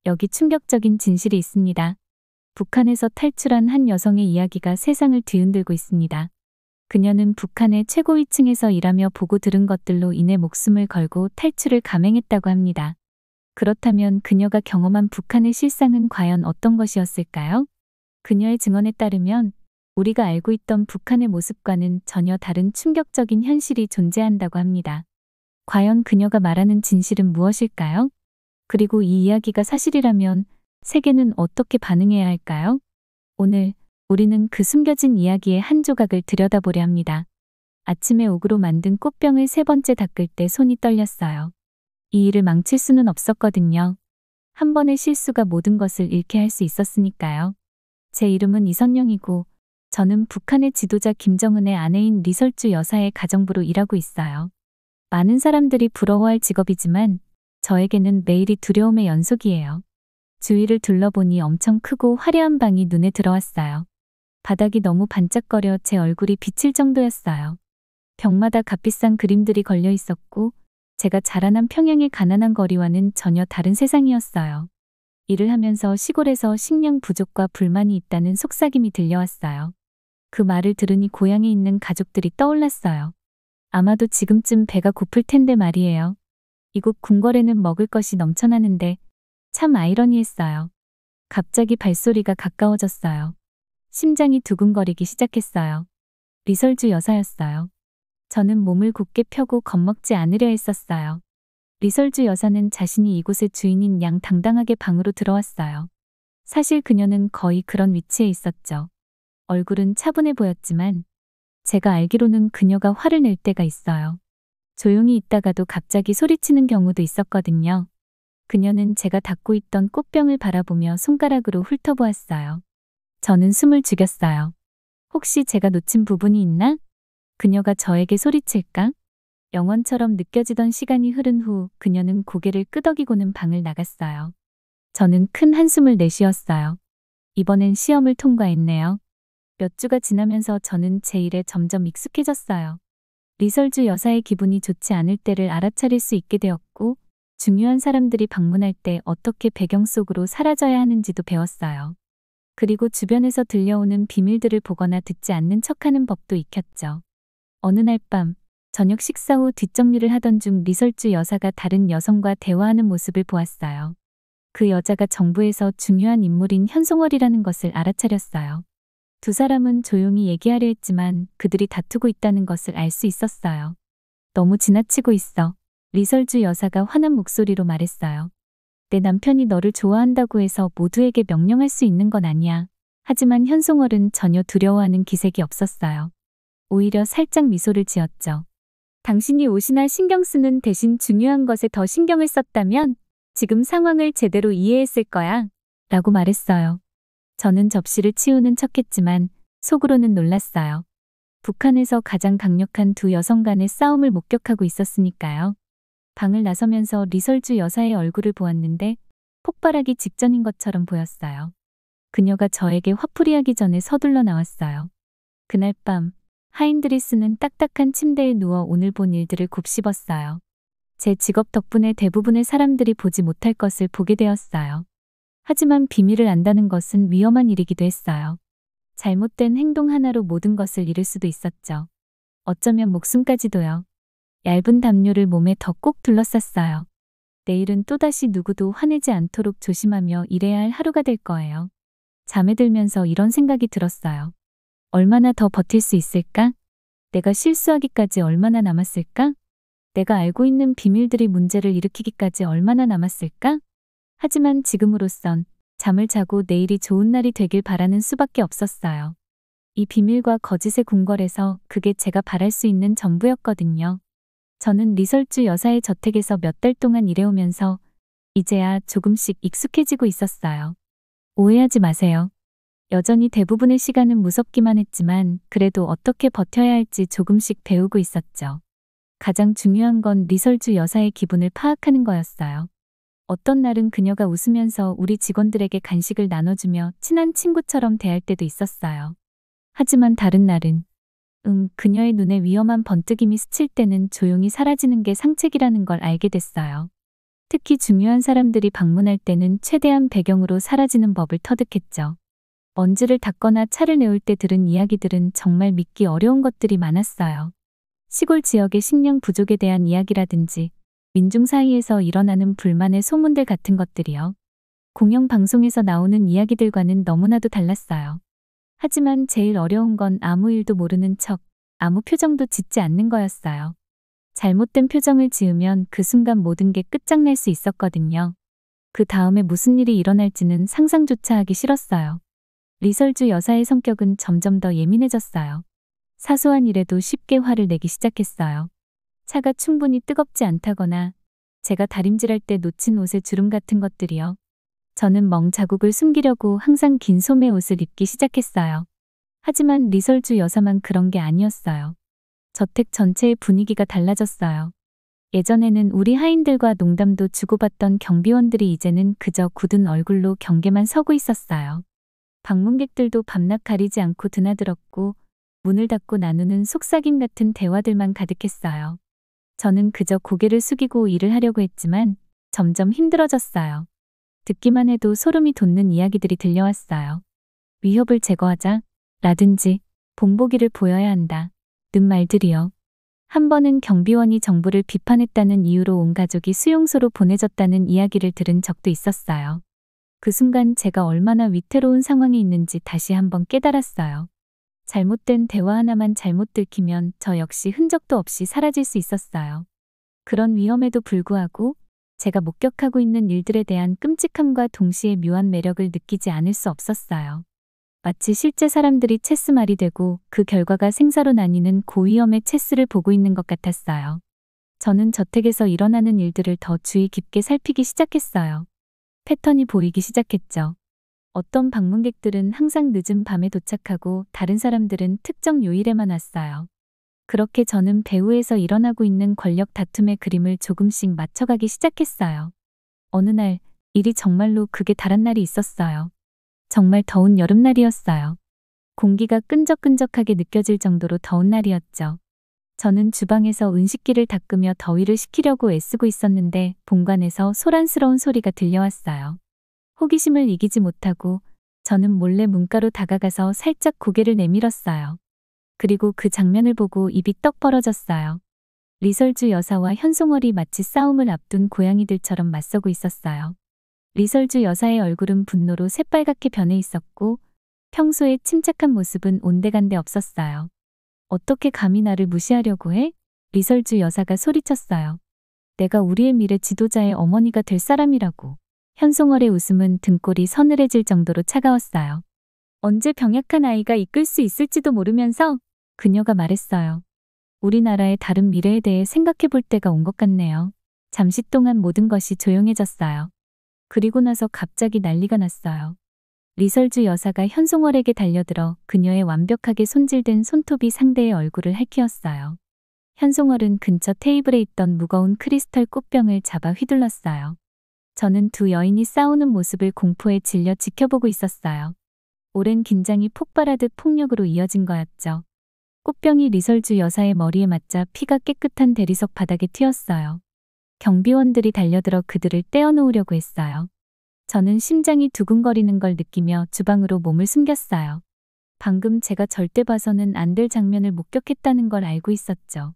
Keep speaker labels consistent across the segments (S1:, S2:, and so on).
S1: 여기 충격적인 진실이 있습니다. 북한에서 탈출한 한 여성의 이야기가 세상을 뒤흔들고 있습니다. 그녀는 북한의 최고위층에서 일하며 보고 들은 것들로 인해 목숨을 걸고 탈출을 감행했다고 합니다. 그렇다면 그녀가 경험한 북한의 실상은 과연 어떤 것이었을까요? 그녀의 증언에 따르면 우리가 알고 있던 북한의 모습과는 전혀 다른 충격적인 현실이 존재한다고 합니다. 과연 그녀가 말하는 진실은 무엇일까요? 그리고 이 이야기가 사실이라면 세계는 어떻게 반응해야 할까요? 오늘 우리는 그 숨겨진 이야기의 한 조각을 들여다보려 합니다. 아침에 옥으로 만든 꽃병을 세 번째 닦을 때 손이 떨렸어요. 이 일을 망칠 수는 없었거든요. 한 번의 실수가 모든 것을 잃게 할 수 있었으니까요. 제 이름은 이선영이고 저는 북한의 지도자 김정은의 아내인 리설주 여사의 가정부로 일하고 있어요. 많은 사람들이 부러워할 직업이지만 저에게는 매일이 두려움의 연속이에요. 주위를 둘러보니 엄청 크고 화려한 방이 눈에 들어왔어요. 바닥이 너무 반짝거려 제 얼굴이 비칠 정도였어요. 벽마다 값비싼 그림들이 걸려 있었고 제가 자라난 평양의 가난한 거리와는 전혀 다른 세상이었어요. 일을 하면서 시골에서 식량 부족과 불만이 있다는 속삭임이 들려왔어요. 그 말을 들으니 고향에 있는 가족들이 떠올랐어요. 아마도 지금쯤 배가 고플 텐데 말이에요. 이곳 궁궐에는 먹을 것이 넘쳐나는데 참 아이러니했어요. 갑자기 발소리가 가까워졌어요. 심장이 두근거리기 시작했어요. 리설주 여사였어요. 저는 몸을 굳게 펴고 겁먹지 않으려 했었어요. 리설주 여사는 자신이 이곳의 주인인 양 당당하게 방으로 들어왔어요. 사실 그녀는 거의 그런 위치에 있었죠. 얼굴은 차분해 보였지만 제가 알기로는 그녀가 화를 낼 때가 있어요. 조용히 있다가도 갑자기 소리치는 경우도 있었거든요. 그녀는 제가 닦고 있던 꽃병을 바라보며 손가락으로 훑어보았어요. 저는 숨을 죽였어요. 혹시 제가 놓친 부분이 있나? 그녀가 저에게 소리칠까? 영원처럼 느껴지던 시간이 흐른 후 그녀는 고개를 끄덕이고는 방을 나갔어요. 저는 큰 한숨을 내쉬었어요. 이번엔 시험을 통과했네요. 몇 주가 지나면서 저는 제 일에 점점 익숙해졌어요. 리설주 여사의 기분이 좋지 않을 때를 알아차릴 수 있게 되었고 중요한 사람들이 방문할 때 어떻게 배경 속으로 사라져야 하는지도 배웠어요. 그리고 주변에서 들려오는 비밀들을 보거나 듣지 않는 척하는 법도 익혔죠. 어느 날 밤 저녁 식사 후 뒷정리를 하던 중 리설주 여사가 다른 여성과 대화하는 모습을 보았어요. 그 여자가 정부에서 중요한 인물인 현송월이라는 것을 알아차렸어요. 두 사람은 조용히 얘기하려 했지만 그들이 다투고 있다는 것을 알 수 있었어요. 너무 지나치고 있어. 리설주 여사가 화난 목소리로 말했어요. 내 남편이 너를 좋아한다고 해서 모두에게 명령할 수 있는 건 아니야. 하지만 현송월은 전혀 두려워하는 기색이 없었어요. 오히려 살짝 미소를 지었죠. 당신이 옷이나 신경 쓰는 대신 중요한 것에 더 신경을 썼다면 지금 상황을 제대로 이해했을 거야. 라고 말했어요. 저는 접시를 치우는 척했지만 속으로는 놀랐어요. 북한에서 가장 강력한 두 여성 간의 싸움을 목격하고 있었으니까요. 방을 나서면서 리설주 여사의 얼굴을 보았는데 폭발하기 직전인 것처럼 보였어요. 그녀가 저에게 화풀이하기 전에 서둘러 나왔어요. 그날 밤 하인드리스는 딱딱한 침대에 누워 오늘 본 일들을 곱씹었어요. 제 직업 덕분에 대부분의 사람들이 보지 못할 것을 보게 되었어요. 하지만 비밀을 안다는 것은 위험한 일이기도 했어요. 잘못된 행동 하나로 모든 것을 잃을 수도 있었죠. 어쩌면 목숨까지도요. 얇은 담요를 몸에 더 꼭 둘러쌌어요. 내일은 또다시 누구도 화내지 않도록 조심하며 일해야 할 하루가 될 거예요. 잠에 들면서 이런 생각이 들었어요. 얼마나 더 버틸 수 있을까? 내가 실수하기까지 얼마나 남았을까? 내가 알고 있는 비밀들이 문제를 일으키기까지 얼마나 남았을까? 하지만 지금으로선 잠을 자고 내일이 좋은 날이 되길 바라는 수밖에 없었어요. 이 비밀과 거짓의 궁궐에서 그게 제가 바랄 수 있는 전부였거든요. 저는 리설주 여사의 저택에서 몇 달 동안 일해오면서 이제야 조금씩 익숙해지고 있었어요. 오해하지 마세요. 여전히 대부분의 시간은 무섭기만 했지만 그래도 어떻게 버텨야 할지 조금씩 배우고 있었죠. 가장 중요한 건 리설주 여사의 기분을 파악하는 거였어요. 어떤 날은 그녀가 웃으면서 우리 직원들에게 간식을 나눠주며 친한 친구처럼 대할 때도 있었어요. 하지만 다른 날은 그녀의 눈에 위험한 번뜩임이 스칠 때는 조용히 사라지는 게 상책이라는 걸 알게 됐어요. 특히 중요한 사람들이 방문할 때는 최대한 배경으로 사라지는 법을 터득했죠. 먼지를 닦거나 차를 내올 때 들은 이야기들은 정말 믿기 어려운 것들이 많았어요. 시골 지역의 식량 부족에 대한 이야기라든지 민중 사이에서 일어나는 불만의 소문들 같은 것들이요. 공영방송에서 나오는 이야기들과는 너무나도 달랐어요. 하지만 제일 어려운 건 아무 일도 모르는 척, 아무 표정도 짓지 않는 거였어요. 잘못된 표정을 지으면 그 순간 모든 게 끝장날 수 있었거든요. 그 다음에 무슨 일이 일어날지는 상상조차 하기 싫었어요. 리설주 여사의 성격은 점점 더 예민해졌어요. 사소한 일에도 쉽게 화를 내기 시작했어요. 차가 충분히 뜨겁지 않다거나 제가 다림질할 때 놓친 옷의 주름 같은 것들이요. 저는 멍 자국을 숨기려고 항상 긴 소매 옷을 입기 시작했어요. 하지만 리설주 여사만 그런 게 아니었어요. 저택 전체의 분위기가 달라졌어요. 예전에는 우리 하인들과 농담도 주고받던 경비원들이 이제는 그저 굳은 얼굴로 경계만 서고 있었어요. 방문객들도 밤낮 가리지 않고 드나들었고 문을 닫고 나누는 속삭임 같은 대화들만 가득했어요. 저는 그저 고개를 숙이고 일을 하려고 했지만 점점 힘들어졌어요. 듣기만 해도 소름이 돋는 이야기들이 들려왔어요. 위협을 제거하자 라든지 본보기를 보여야 한다 는 말들이요. 한 번은 경비원이 정부를 비판했다는 이유로 온 가족이 수용소로 보내졌다는 이야기를 들은 적도 있었어요. 그 순간 제가 얼마나 위태로운 상황에 있는지 다시 한번 깨달았어요. 잘못된 대화 하나만 잘못 들키면 저 역시 흔적도 없이 사라질 수 있었어요. 그런 위험에도 불구하고 제가 목격하고 있는 일들에 대한 끔찍함과 동시에 묘한 매력을 느끼지 않을 수 없었어요. 마치 실제 사람들이 체스말이 되고 그 결과가 생사로 나뉘는 고위험의 체스를 보고 있는 것 같았어요. 저는 저택에서 일어나는 일들을 더 주의 깊게 살피기 시작했어요. 패턴이 보이기 시작했죠. 어떤 방문객들은 항상 늦은 밤에 도착하고 다른 사람들은 특정 요일에만 왔어요. 그렇게 저는 배후에서 일어나고 있는 권력 다툼의 그림을 조금씩 맞춰가기 시작했어요. 어느 날 일이 정말로 극에 달한 날이 있었어요. 정말 더운 여름날이었어요. 공기가 끈적끈적하게 느껴질 정도로 더운 날이었죠. 저는 주방에서 은식기를 닦으며 더위를 식히려고 애쓰고 있었는데 본관에서 소란스러운 소리가 들려왔어요. 호기심을 이기지 못하고 저는 몰래 문가로 다가가서 살짝 고개를 내밀었어요. 그리고 그 장면을 보고 입이 떡 벌어졌어요. 리설주 여사와 현송월이 마치 싸움을 앞둔 고양이들처럼 맞서고 있었어요. 리설주 여사의 얼굴은 분노로 새빨갛게 변해 있었고 평소의 침착한 모습은 온데간데 없었어요. 어떻게 감히 나를 무시하려고 해? 리설주 여사가 소리쳤어요. 내가 우리의 미래 지도자의 어머니가 될 사람이라고. 현송월의 웃음은 등골이 서늘해질 정도로 차가웠어요. 언제 병약한 아이가 이끌 수 있을지도 모르면서 그녀가 말했어요. 우리나라의 다른 미래에 대해 생각해 볼 때가 온 것 같네요. 잠시 동안 모든 것이 조용해졌어요. 그리고 나서 갑자기 난리가 났어요. 리설주 여사가 현송월에게 달려들어 그녀의 완벽하게 손질된 손톱이 상대의 얼굴을 핥히었어요. 현송월은 근처 테이블에 있던 무거운 크리스털 꽃병을 잡아 휘둘렀어요. 저는 두 여인이 싸우는 모습을 공포에 질려 지켜보고 있었어요. 오랜 긴장이 폭발하듯 폭력으로 이어진 거였죠. 꽃병이 리설주 여사의 머리에 맞자 피가 깨끗한 대리석 바닥에 튀었어요. 경비원들이 달려들어 그들을 떼어놓으려고 했어요. 저는 심장이 두근거리는 걸 느끼며 주방으로 몸을 숨겼어요. 방금 제가 절대 봐서는 안 될 장면을 목격했다는 걸 알고 있었죠.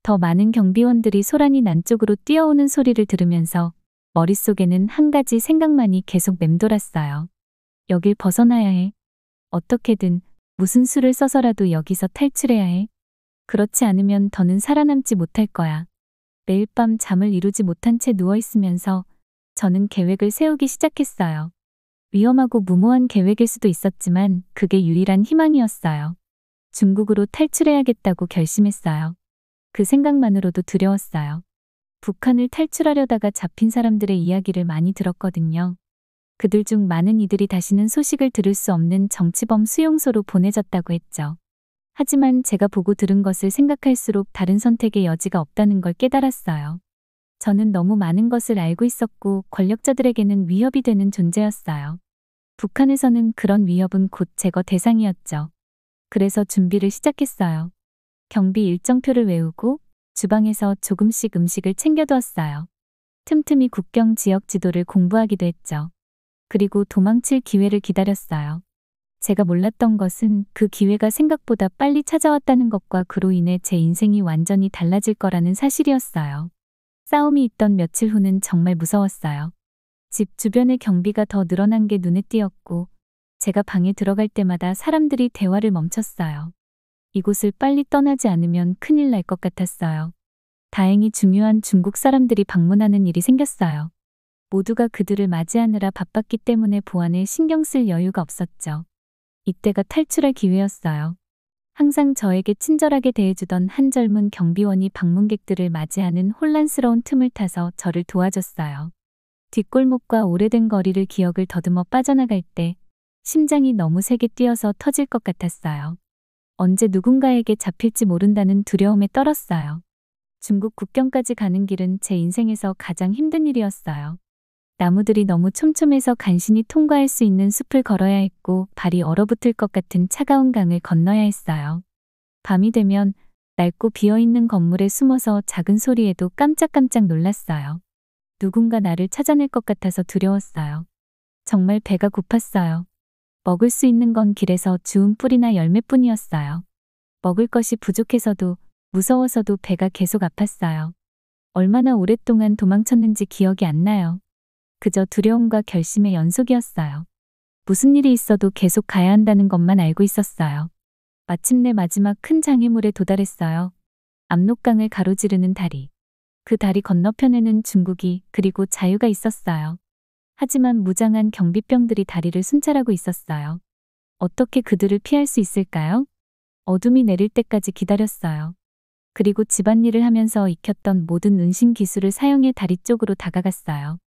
S1: 더 많은 경비원들이 소란이 난 쪽으로 뛰어오는 소리를 들으면서 머릿속에는 한 가지 생각만이 계속 맴돌았어요. 여길 벗어나야 해. 어떻게든 무슨 수를 써서라도 여기서 탈출해야 해. 그렇지 않으면 더는 살아남지 못할 거야. 매일 밤 잠을 이루지 못한 채 누워있으면서 저는 계획을 세우기 시작했어요. 위험하고 무모한 계획일 수도 있었지만 그게 유일한 희망이었어요. 중국으로 탈출해야겠다고 결심했어요. 그 생각만으로도 두려웠어요. 북한을 탈출하려다가 잡힌 사람들의 이야기를 많이 들었거든요. 그들 중 많은 이들이 다시는 소식을 들을 수 없는 정치범 수용소로 보내졌다고 했죠. 하지만 제가 보고 들은 것을 생각할수록 다른 선택의 여지가 없다는 걸 깨달았어요. 저는 너무 많은 것을 알고 있었고 권력자들에게는 위협이 되는 존재였어요. 북한에서는 그런 위협은 곧 제거 대상이었죠. 그래서 준비를 시작했어요. 경비 일정표를 외우고 주방에서 조금씩 음식을 챙겨두었어요. 틈틈이 국경 지역 지도를 공부하기도 했죠. 그리고 도망칠 기회를 기다렸어요. 제가 몰랐던 것은 그 기회가 생각보다 빨리 찾아왔다는 것과 그로 인해 제 인생이 완전히 달라질 거라는 사실이었어요. 싸움이 있던 며칠 후는 정말 무서웠어요. 집 주변의 경비가 더 늘어난 게 눈에 띄었고 제가 방에 들어갈 때마다 사람들이 대화를 멈췄어요. 이곳을 빨리 떠나지 않으면 큰일 날 것 같았어요. 다행히 중요한 중국 사람들이 방문하는 일이 생겼어요. 모두가 그들을 맞이하느라 바빴기 때문에 보안에 신경 쓸 여유가 없었죠. 이때가 탈출할 기회였어요. 항상 저에게 친절하게 대해주던 한 젊은 경비원이 방문객들을 맞이하는 혼란스러운 틈을 타서 저를 도와줬어요. 뒷골목과 오래된 거리를 기억을 더듬어 빠져나갈 때 심장이 너무 세게 뛰어서 터질 것 같았어요. 언제 누군가에게 잡힐지 모른다는 두려움에 떨었어요. 중국 국경까지 가는 길은 제 인생에서 가장 힘든 일이었어요. 나무들이 너무 촘촘해서 간신히 통과할 수 있는 숲을 걸어야 했고 발이 얼어붙을 것 같은 차가운 강을 건너야 했어요. 밤이 되면 낡고 비어있는 건물에 숨어서 작은 소리에도 깜짝깜짝 놀랐어요. 누군가 나를 찾아낼 것 같아서 두려웠어요. 정말 배가 고팠어요. 먹을 수 있는 건 길에서 주운 뿌리나 열매뿐이었어요. 먹을 것이 부족해서도 무서워서도 배가 계속 아팠어요. 얼마나 오랫동안 도망쳤는지 기억이 안 나요. 그저 두려움과 결심의 연속이었어요. 무슨 일이 있어도 계속 가야 한다는 것만 알고 있었어요. 마침내 마지막 큰 장애물에 도달했어요. 압록강을 가로지르는 다리. 그 다리 건너편에는 중국이 그리고 자유가 있었어요. 하지만 무장한 경비병들이 다리를 순찰하고 있었어요. 어떻게 그들을 피할 수 있을까요? 어둠이 내릴 때까지 기다렸어요. 그리고 집안일을 하면서 익혔던 모든 은신 기술을 사용해 다리 쪽으로 다가갔어요.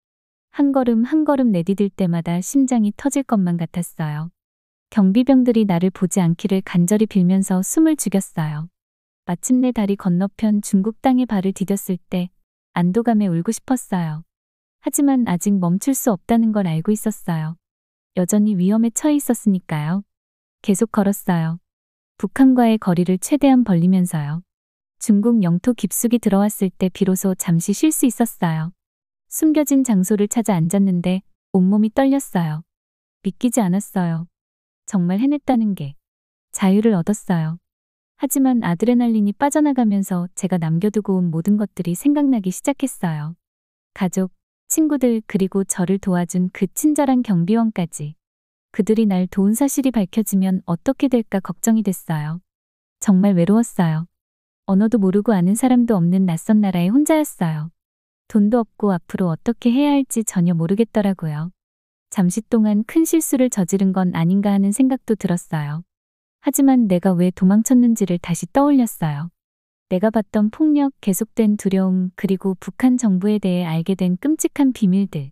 S1: 한 걸음 한 걸음 내디딜 때마다 심장이 터질 것만 같았어요. 경비병들이 나를 보지 않기를 간절히 빌면서 숨을 죽였어요. 마침내 다리 건너편 중국 땅에 발을 디뎠을 때 안도감에 울고 싶었어요. 하지만 아직 멈출 수 없다는 걸 알고 있었어요. 여전히 위험에 처해 있었으니까요. 계속 걸었어요. 북한과의 거리를 최대한 벌리면서요. 중국 영토 깊숙이 들어왔을 때 비로소 잠시 쉴 수 있었어요. 숨겨진 장소를 찾아 앉았는데 온몸이 떨렸어요. 믿기지 않았어요. 정말 해냈다는 게. 자유를 얻었어요. 하지만 아드레날린이 빠져나가면서 제가 남겨두고 온 모든 것들이 생각나기 시작했어요. 가족, 친구들 그리고 저를 도와준 그 친절한 경비원까지. 그들이 날 도운 사실이 밝혀지면 어떻게 될까 걱정이 됐어요. 정말 외로웠어요. 언어도 모르고 아는 사람도 없는 낯선 나라에 혼자였어요. 돈도 없고 앞으로 어떻게 해야 할지 전혀 모르겠더라고요. 잠시 동안 큰 실수를 저지른 건 아닌가 하는 생각도 들었어요. 하지만 내가 왜 도망쳤는지를 다시 떠올렸어요. 내가 봤던 폭력, 계속된 두려움, 그리고 북한 정부에 대해 알게 된 끔찍한 비밀들.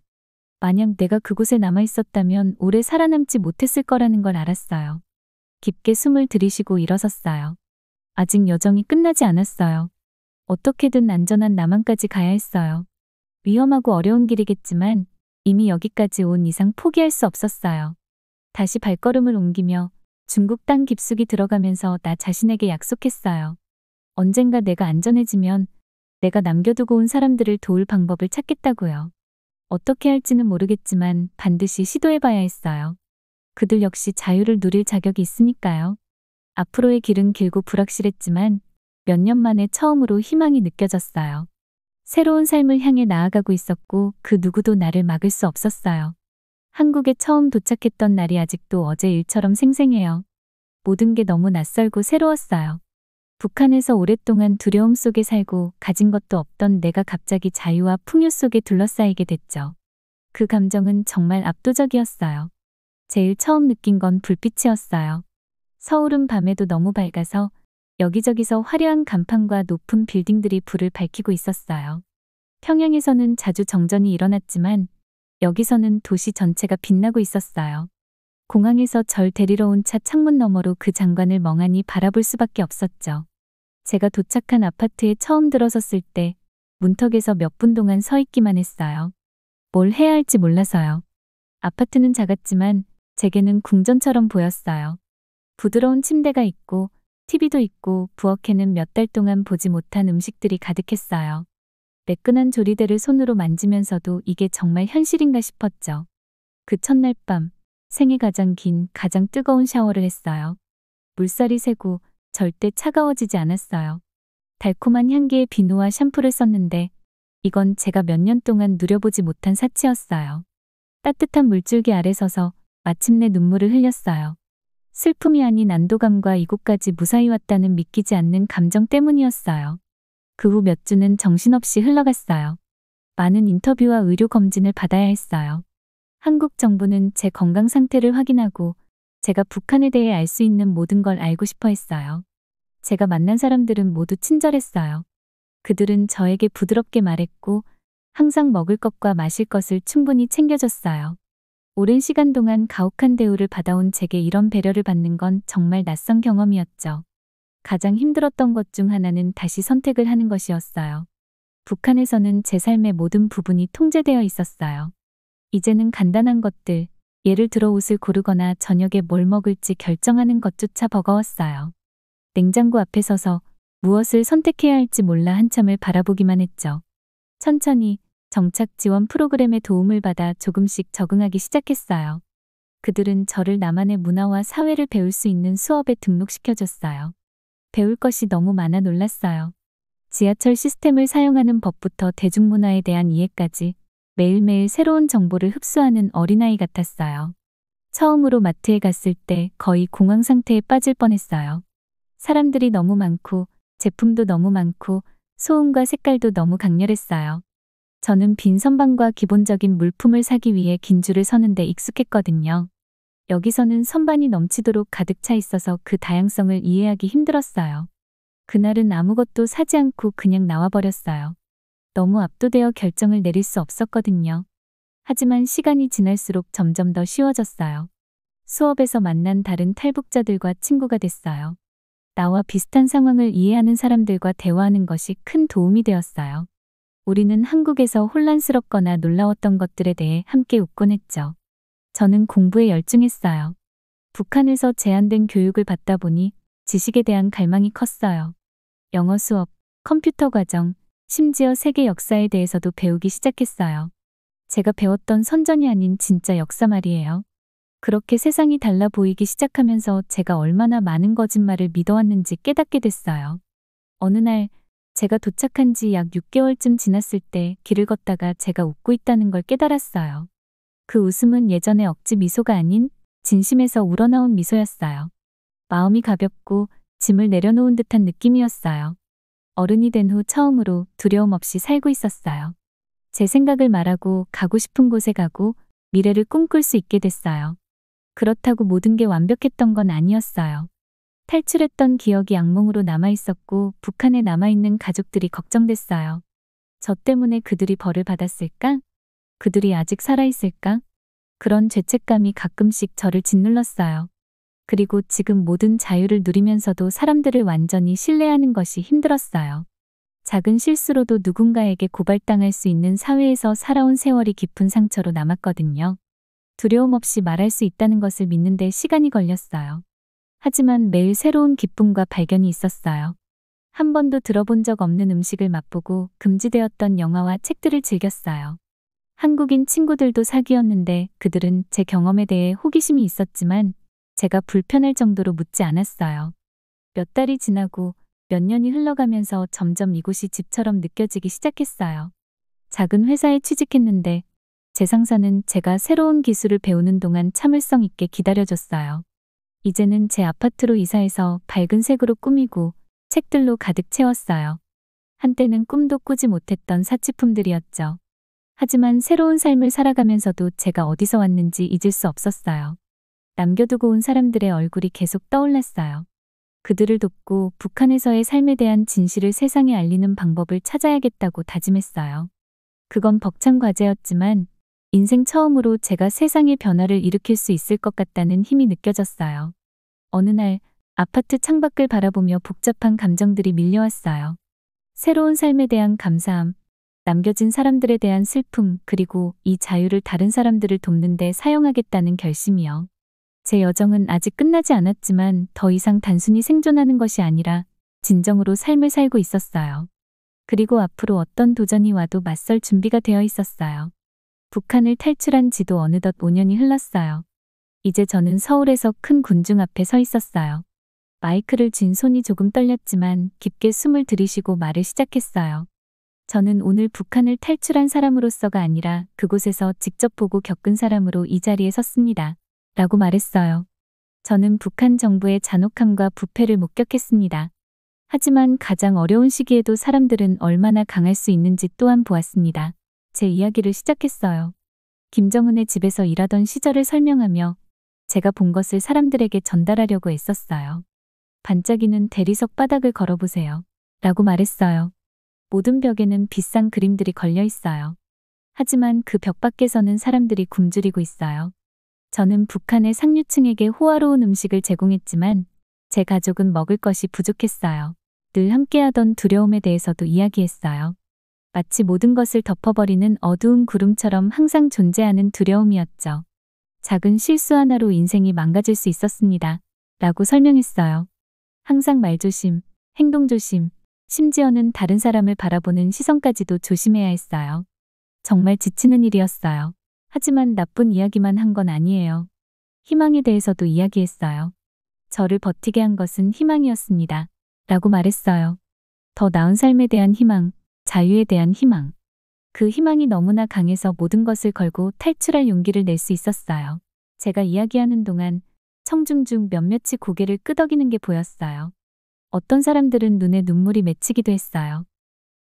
S1: 만약 내가 그곳에 남아있었다면 오래 살아남지 못했을 거라는 걸 알았어요. 깊게 숨을 들이쉬고 일어섰어요. 아직 여정이 끝나지 않았어요. 어떻게든 안전한 남한까지 가야 했어요. 위험하고 어려운 길이겠지만 이미 여기까지 온 이상 포기할 수 없었어요. 다시 발걸음을 옮기며 중국 땅 깊숙이 들어가면서 나 자신에게 약속했어요. 언젠가 내가 안전해지면 내가 남겨두고 온 사람들을 도울 방법을 찾겠다고요. 어떻게 할지는 모르겠지만 반드시 시도해봐야 했어요. 그들 역시 자유를 누릴 자격이 있으니까요. 앞으로의 길은 길고 불확실했지만 몇 년 만에 처음으로 희망이 느껴졌어요. 새로운 삶을 향해 나아가고 있었고 그 누구도 나를 막을 수 없었어요. 한국에 처음 도착했던 날이 아직도 어제 일처럼 생생해요. 모든 게 너무 낯설고 새로웠어요. 북한에서 오랫동안 두려움 속에 살고 가진 것도 없던 내가 갑자기 자유와 풍요 속에 둘러싸이게 됐죠. 그 감정은 정말 압도적이었어요. 제일 처음 느낀 건 불빛이었어요. 서울은 밤에도 너무 밝아서 여기저기서 화려한 간판과 높은 빌딩들이 불을 밝히고 있었어요. 평양에서는 자주 정전이 일어났지만 여기서는 도시 전체가 빛나고 있었어요. 공항에서 절 데리러 온 차 창문 너머로 그 장관을 멍하니 바라볼 수밖에 없었죠. 제가 도착한 아파트에 처음 들어섰을 때 문턱에서 몇 분 동안 서 있기만 했어요. 뭘 해야 할지 몰라서요. 아파트는 작았지만 제게는 궁전처럼 보였어요. 부드러운 침대가 있고 TV도 있고 부엌에는 몇 달 동안 보지 못한 음식들이 가득했어요. 매끈한 조리대를 손으로 만지면서도 이게 정말 현실인가 싶었죠. 그 첫날 밤, 생애 가장 긴, 가장 뜨거운 샤워를 했어요. 물살이 새고 절대 차가워지지 않았어요. 달콤한 향기의 비누와 샴푸를 썼는데 이건 제가 몇 년 동안 누려보지 못한 사치였어요. 따뜻한 물줄기 아래 서서 마침내 눈물을 흘렸어요. 슬픔이 아닌 안도감과 이곳까지 무사히 왔다는 믿기지 않는 감정 때문이었어요. 그 후 몇 주는 정신없이 흘러갔어요. 많은 인터뷰와 의료 검진을 받아야 했어요. 한국 정부는 제 건강 상태를 확인하고 제가 북한에 대해 알 수 있는 모든 걸 알고 싶어 했어요. 제가 만난 사람들은 모두 친절했어요. 그들은 저에게 부드럽게 말했고 항상 먹을 것과 마실 것을 충분히 챙겨줬어요. 오랜 시간 동안 가혹한 대우를 받아온 제게 이런 배려를 받는 건 정말 낯선 경험이었죠. 가장 힘들었던 것 중 하나는 다시 선택을 하는 것이었어요. 북한에서는 제 삶의 모든 부분이 통제되어 있었어요. 이제는 간단한 것들, 예를 들어 옷을 고르거나 저녁에 뭘 먹을지 결정하는 것조차 버거웠어요. 냉장고 앞에 서서 무엇을 선택해야 할지 몰라 한참을 바라보기만 했죠. 천천히 정착 지원 프로그램의 도움을 받아 조금씩 적응하기 시작했어요. 그들은 저를 나만의 문화와 사회를 배울 수 있는 수업에 등록시켜줬어요. 배울 것이 너무 많아 놀랐어요. 지하철 시스템을 사용하는 법부터 대중문화에 대한 이해까지 매일매일 새로운 정보를 흡수하는 어린아이 같았어요. 처음으로 마트에 갔을 때 거의 공황 상태에 빠질 뻔했어요. 사람들이 너무 많고 제품도 너무 많고 소음과 색깔도 너무 강렬했어요. 저는 빈 선반과 기본적인 물품을 사기 위해 긴 줄을 서는데 익숙했거든요. 여기서는 선반이 넘치도록 가득 차 있어서 그 다양성을 이해하기 힘들었어요. 그날은 아무것도 사지 않고 그냥 나와버렸어요. 너무 압도되어 결정을 내릴 수 없었거든요. 하지만 시간이 지날수록 점점 더 쉬워졌어요. 수업에서 만난 다른 탈북자들과 친구가 됐어요. 나와 비슷한 상황을 이해하는 사람들과 대화하는 것이 큰 도움이 되었어요. 우리는 한국에서 혼란스럽거나 놀라웠던 것들에 대해 함께 웃곤 했죠. 저는 공부에 열중했어요. 북한에서 제한된 교육을 받다 보니 지식에 대한 갈망이 컸어요. 영어 수업, 컴퓨터 과정, 심지어 세계 역사에 대해서도 배우기 시작했어요. 제가 배웠던 선전이 아닌 진짜 역사 말이에요. 그렇게 세상이 달라 보이기 시작하면서 제가 얼마나 많은 거짓말을 믿어왔는지 깨닫게 됐어요. 어느 날 제가 도착한 지 약 6개월쯤 지났을 때 길을 걷다가 제가 웃고 있다는 걸 깨달았어요. 그 웃음은 예전의 억지 미소가 아닌 진심에서 우러나온 미소였어요. 마음이 가볍고 짐을 내려놓은 듯한 느낌이었어요. 어른이 된 후 처음으로 두려움 없이 살고 있었어요. 제 생각을 말하고 가고 싶은 곳에 가고 미래를 꿈꿀 수 있게 됐어요. 그렇다고 모든 게 완벽했던 건 아니었어요. 탈출했던 기억이 악몽으로 남아있었고 북한에 남아있는 가족들이 걱정됐어요. 저 때문에 그들이 벌을 받았을까? 그들이 아직 살아있을까? 그런 죄책감이 가끔씩 저를 짓눌렀어요. 그리고 지금 모든 자유를 누리면서도 사람들을 완전히 신뢰하는 것이 힘들었어요. 작은 실수로도 누군가에게 고발당할 수 있는 사회에서 살아온 세월이 깊은 상처로 남았거든요. 두려움 없이 말할 수 있다는 것을 믿는데 시간이 걸렸어요. 하지만 매일 새로운 기쁨과 발견이 있었어요. 한 번도 들어본 적 없는 음식을 맛보고 금지되었던 영화와 책들을 즐겼어요. 한국인 친구들도 사귀었는데 그들은 제 경험에 대해 호기심이 있었지만 제가 불편할 정도로 묻지 않았어요. 몇 달이 지나고 몇 년이 흘러가면서 점점 이곳이 집처럼 느껴지기 시작했어요. 작은 회사에 취직했는데 제 상사는 제가 새로운 기술을 배우는 동안 참을성 있게 기다려줬어요. 이제는 제 아파트로 이사해서 밝은 색으로 꾸미고 책들로 가득 채웠어요. 한때는 꿈도 꾸지 못했던 사치품들이었죠. 하지만 새로운 삶을 살아가면서도 제가 어디서 왔는지 잊을 수 없었어요. 남겨두고 온 사람들의 얼굴이 계속 떠올랐어요. 그들을 돕고 북한에서의 삶에 대한 진실을 세상에 알리는 방법을 찾아야겠다고 다짐했어요. 그건 벅찬 과제였지만 인생 처음으로 제가 세상의 변화를 일으킬 수 있을 것 같다는 힘이 느껴졌어요. 어느 날 아파트 창밖을 바라보며 복잡한 감정들이 밀려왔어요. 새로운 삶에 대한 감사함, 남겨진 사람들에 대한 슬픔, 그리고 이 자유를 다른 사람들을 돕는 데 사용하겠다는 결심이요. 제 여정은 아직 끝나지 않았지만 더 이상 단순히 생존하는 것이 아니라 진정으로 삶을 살고 있었어요. 그리고 앞으로 어떤 도전이 와도 맞설 준비가 되어 있었어요. 북한을 탈출한 지도 어느덧 5년이 흘렀어요. 이제 저는 서울에서 큰 군중 앞에 서 있었어요. 마이크를 쥔 손이 조금 떨렸지만 깊게 숨을 들이쉬고 말을 시작했어요. 저는 오늘 북한을 탈출한 사람으로서가 아니라 그곳에서 직접 보고 겪은 사람으로 이 자리에 섰습니다. 라고 말했어요. 저는 북한 정부의 잔혹함과 부패를 목격했습니다. 하지만 가장 어려운 시기에도 사람들은 얼마나 강할 수 있는지 또한 보았습니다. 제 이야기를 시작했어요. 김정은의 집에서 일하던 시절을 설명하며 제가 본 것을 사람들에게 전달하려고 애썼어요. 반짝이는 대리석 바닥을 걸어보세요. 라고 말했어요. 모든 벽에는 비싼 그림들이 걸려 있어요. 하지만 그 벽 밖에서는 사람들이 굶주리고 있어요. 저는 북한의 상류층에게 호화로운 음식을 제공했지만 제 가족은 먹을 것이 부족했어요. 늘 함께하던 두려움에 대해서도 이야기했어요. 마치 모든 것을 덮어버리는 어두운 구름처럼 항상 존재하는 두려움이었죠. 작은 실수 하나로 인생이 망가질 수 있었습니다. 라고 설명했어요. 항상 말조심, 행동조심, 심지어는 다른 사람을 바라보는 시선까지도 조심해야 했어요. 정말 지치는 일이었어요. 하지만 나쁜 이야기만 한 건 아니에요. 희망에 대해서도 이야기했어요. 저를 버티게 한 것은 희망이었습니다. 라고 말했어요. 더 나은 삶에 대한 희망, 자유에 대한 희망. 그 희망이 너무나 강해서 모든 것을 걸고 탈출할 용기를 낼 수 있었어요. 제가 이야기하는 동안 청중 중 몇몇이 고개를 끄덕이는 게 보였어요. 어떤 사람들은 눈에 눈물이 맺히기도 했어요.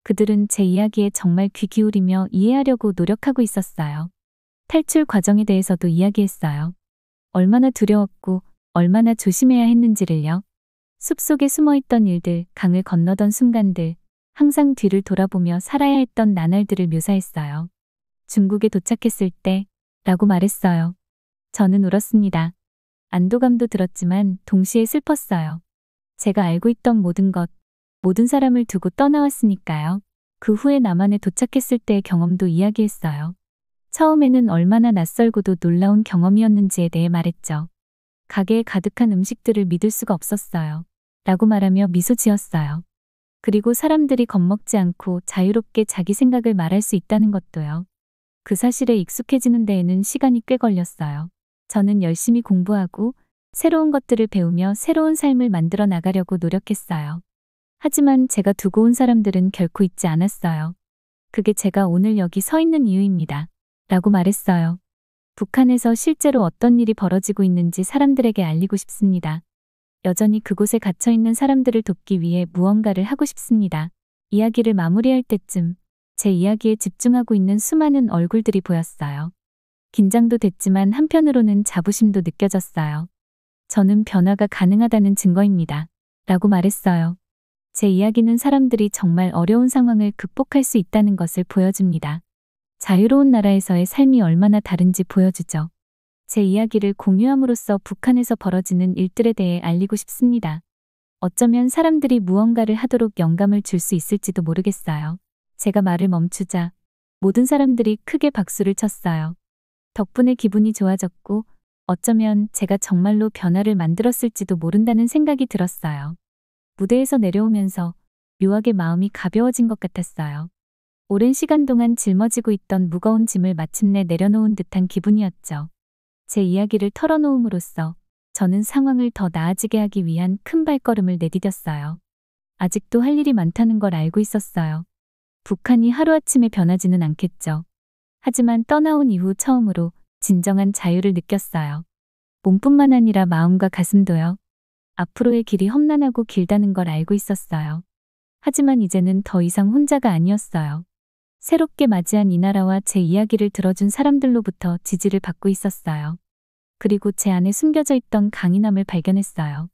S1: 그들은 제 이야기에 정말 귀 기울이며 이해하려고 노력하고 있었어요. 탈출 과정에 대해서도 이야기했어요. 얼마나 두려웠고 얼마나 조심해야 했는지를요. 숲속에 숨어있던 일들, 강을 건너던 순간들, 항상 뒤를 돌아보며 살아야 했던 나날들을 묘사했어요. 중국에 도착했을 때 라고 말했어요. 저는 울었습니다. 안도감도 들었지만 동시에 슬펐어요. 제가 알고 있던 모든 것, 모든 사람을 두고 떠나왔으니까요. 그 후에 남한에 도착했을 때의 경험도 이야기했어요. 처음에는 얼마나 낯설고도 놀라운 경험이었는지에 대해 말했죠. 가게에 가득한 음식들을 믿을 수가 없었어요. 라고 말하며 미소 지었어요. 그리고 사람들이 겁먹지 않고 자유롭게 자기 생각을 말할 수 있다는 것도요. 그 사실에 익숙해지는 데에는 시간이 꽤 걸렸어요. 저는 열심히 공부하고 새로운 것들을 배우며 새로운 삶을 만들어 나가려고 노력했어요. 하지만 제가 두고 온 사람들은 결코 잊지 않았어요. 그게 제가 오늘 여기 서 있는 이유입니다. 라고 말했어요. 북한에서 실제로 어떤 일이 벌어지고 있는지 사람들에게 알리고 싶습니다. 여전히 그곳에 갇혀 있는 사람들을 돕기 위해 무언가를 하고 싶습니다. 이야기를 마무리할 때쯤 제 이야기에 집중하고 있는 수많은 얼굴들이 보였어요. 긴장도 됐지만 한편으로는 자부심도 느껴졌어요. 저는 변화가 가능하다는 증거입니다. 라고 말했어요. 제 이야기는 사람들이 정말 어려운 상황을 극복할 수 있다는 것을 보여줍니다. 자유로운 나라에서의 삶이 얼마나 다른지 보여주죠. 제 이야기를 공유함으로써 북한에서 벌어지는 일들에 대해 알리고 싶습니다. 어쩌면 사람들이 무언가를 하도록 영감을 줄 수 있을지도 모르겠어요. 제가 말을 멈추자 모든 사람들이 크게 박수를 쳤어요. 덕분에 기분이 좋아졌고 어쩌면 제가 정말로 변화를 만들었을지도 모른다는 생각이 들었어요. 무대에서 내려오면서 묘하게 마음이 가벼워진 것 같았어요. 오랜 시간 동안 짊어지고 있던 무거운 짐을 마침내 내려놓은 듯한 기분이었죠. 제 이야기를 털어놓음으로써 저는 상황을 더 나아지게 하기 위한 큰 발걸음을 내디뎠어요. 아직도 할 일이 많다는 걸 알고 있었어요. 북한이 하루아침에 변하지는 않겠죠. 하지만 떠나온 이후 처음으로 진정한 자유를 느꼈어요. 몸뿐만 아니라 마음과 가슴도요. 앞으로의 길이 험난하고 길다는 걸 알고 있었어요. 하지만 이제는 더 이상 혼자가 아니었어요. 새롭게 맞이한 이 나라와 제 이야기를 들어준 사람들로부터 지지를 받고 있었어요. 그리고 제 안에 숨겨져 있던 강인함을 발견했어요.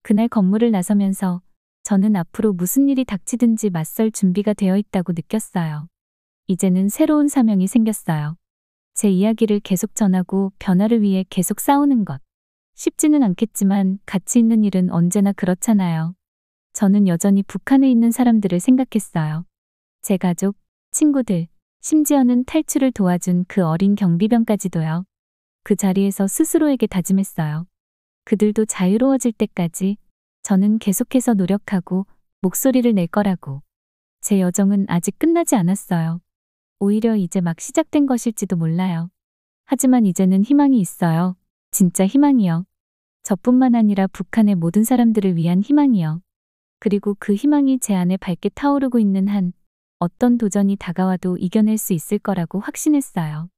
S1: 그날 건물을 나서면서 저는 앞으로 무슨 일이 닥치든지 맞설 준비가 되어 있다고 느꼈어요. 이제는 새로운 사명이 생겼어요. 제 이야기를 계속 전하고 변화를 위해 계속 싸우는 것. 쉽지는 않겠지만 가치 있는 일은 언제나 그렇잖아요. 저는 여전히 북한에 있는 사람들을 생각했어요. 제 가족, 친구들, 심지어는 탈출을 도와준 그 어린 경비병까지도요. 그 자리에서 스스로에게 다짐했어요. 그들도 자유로워질 때까지 저는 계속해서 노력하고 목소리를 낼 거라고. 제 여정은 아직 끝나지 않았어요. 오히려 이제 막 시작된 것일지도 몰라요. 하지만 이제는 희망이 있어요. 진짜 희망이요. 저뿐만 아니라 북한의 모든 사람들을 위한 희망이요. 그리고 그 희망이 제 안에 밝게 타오르고 있는 한 어떤 도전이 다가와도 이겨낼 수 있을 거라고 확신했어요.